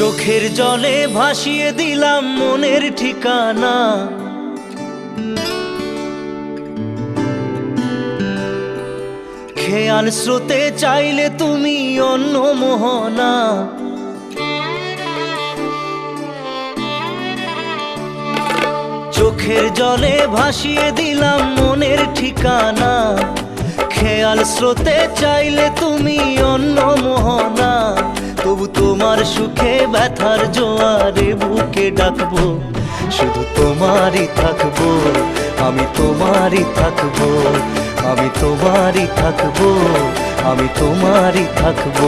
চোখের জলে ভাসিয়ে দিলাম মনের ঠিকানা। খেয়াল স্রোতে চাইলে তুমি অন্য মোহনা। চোখের জলে ভাসিয়ে দিলাম মনের ঠিকানা। খেয়াল স্রোতে চাইলে তুমি অন্য মোহনা। তবু তোমার সুখে ব্যথার জোয়ারে বুকে ডাকবো, শুধু তোমারই থাকবো, আমি তোমারই থাকবো, আমি তোমারই থাকবো, আমি তোমারই থাকবো।